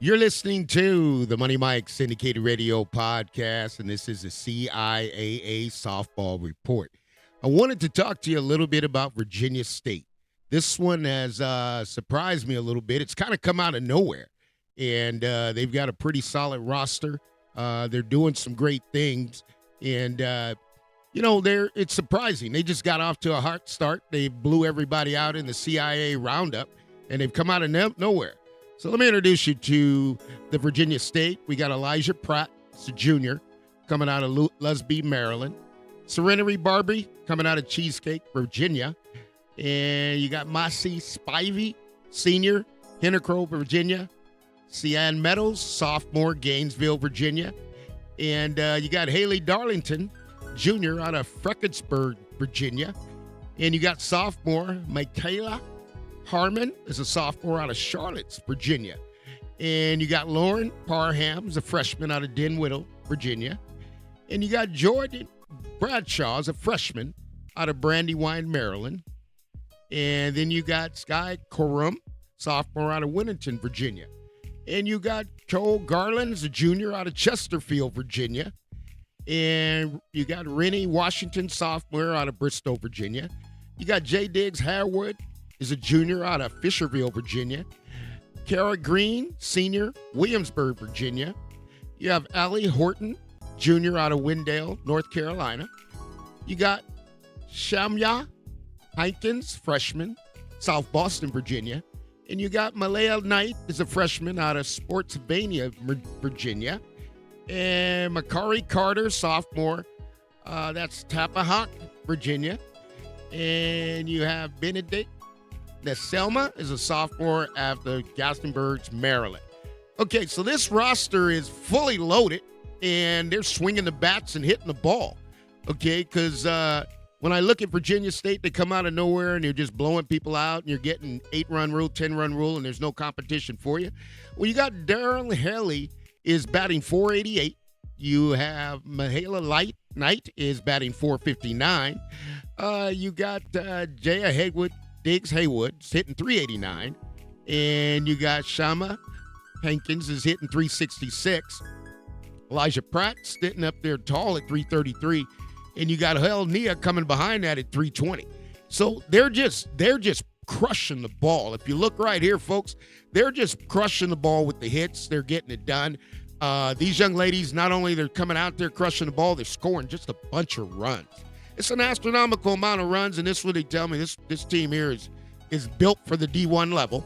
You're listening to the Money Mike Syndicated Radio Podcast, and this is the CIAA Softball Report. I wanted to talk to you a little bit about Virginia State. This one has surprised me a little bit. It's kind of come out of nowhere, and they've got a pretty solid roster. They're doing some great things, and it's surprising. They just got off to a hot start. They blew everybody out in the CIAA Roundup, and they've come out of nowhere. So let me introduce you to the Virginia State. We got Elijah Pratt, it's a junior, coming out of Lusby, Maryland. Serenity Barbie, coming out of Cheesecake, Virginia. And you got Massey Spivey, senior, Hennicrow, Virginia. Cian Meadows, sophomore, Gainesville, Virginia. And you got Haley Darlington, junior, out of Fredericksburg, Virginia. And you got sophomore, Michaela Harmon is a sophomore out of Charlotte, Virginia. And you got Lauren Parham, is a freshman out of Dinwiddie, Virginia. And you got Jordan Bradshaw, is a freshman out of Brandywine, Maryland. And then you got Sky Corum, sophomore out of Winnington, Virginia. And you got Cole Garland, is a junior out of Chesterfield, Virginia. And you got Rennie Washington, sophomore out of Bristol, Virginia. You got Jay Diggs Harewood, is a junior out of Fisherville, Virginia. Kara Green, senior, Williamsburg, Virginia. You have Allie Horton, junior out of Wendell, North Carolina. You got Shamya Hankins, freshman, South Boston, Virginia. And you got Malaya Knight, is a freshman out of Sportsylvania, Virginia. And Makari Carter, sophomore, that's Tappahannock, Virginia. And you have Benedict Selma is a sophomore out of Gastonburg, Maryland. Okay, so this roster is fully loaded, and they're swinging the bats and hitting the ball. Okay, because when I look at Virginia State, they come out of nowhere, and they're just blowing people out, and you're getting 8-run rule, 10-run rule, and there's no competition for you. Well, you got Daryl Haley is batting .488. You have Mahala Knight is batting .459. You got Jaya Diggs Haywood is hitting .389. And you got Shama Hankins is hitting .366. Elijah Pratt's sitting up there tall at .333. And you got Hel Nia coming behind that at .320. So they're just crushing the ball. If you look right here, folks, they're just crushing the ball with the hits. They're getting it done. These young ladies, not only they're coming out there crushing the ball, they're scoring just a bunch of runs. It's an astronomical amount of runs, and this is what they tell me. This team here is built for the D1 level.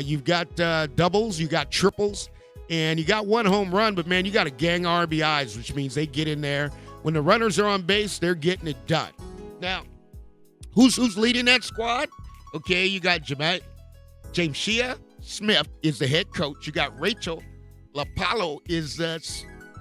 You've got doubles, you got triples, and you got one home run, but, man, you got a gang of RBIs, which means they get in there. When the runners are on base, they're getting it done. Now, who's leading that squad? Okay, you got James Shea Smith is the head coach. You got Rachel LaPalo is the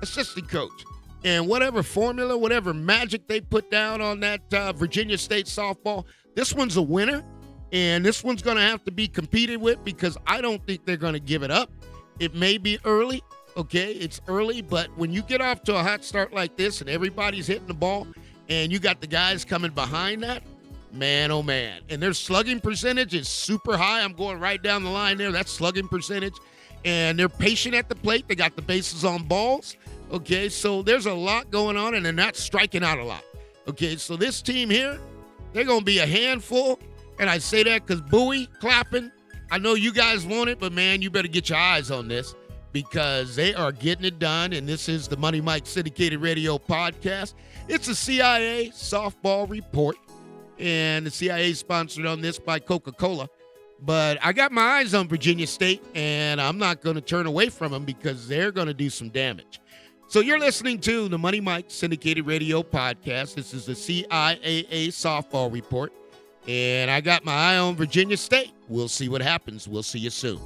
assistant coach. And whatever formula, whatever magic they put down on that Virginia State softball, this one's a winner, and this one's going to have to be competed with because I don't think they're going to give it up. It may be early, okay? It's early, but when you get off to a hot start like this and everybody's hitting the ball and you got the guys coming behind that, man, oh, man. And their slugging percentage is super high. I'm going right down the line there. That's slugging percentage. And they're patient at the plate. They got the bases on balls. Okay, so there's a lot going on, and they're not striking out a lot. Okay, so this team here, they're going to be a handful. And I say that because Bowie, clapping, I know you guys want it, but, man, you better get your eyes on this because they are getting it done. And this is the Money Mike Syndicated Radio Podcast. It's a CIAA softball report. And the CIAA is sponsored on this by Coca-Cola. But I got my eyes on Virginia State, and I'm not going to turn away from them because they're going to do some damage. So you're listening to the Money Mike Syndicated Radio Podcast. This is the CIAA Softball Report, and I got my eye on Virginia State. We'll see what happens. We'll see you soon.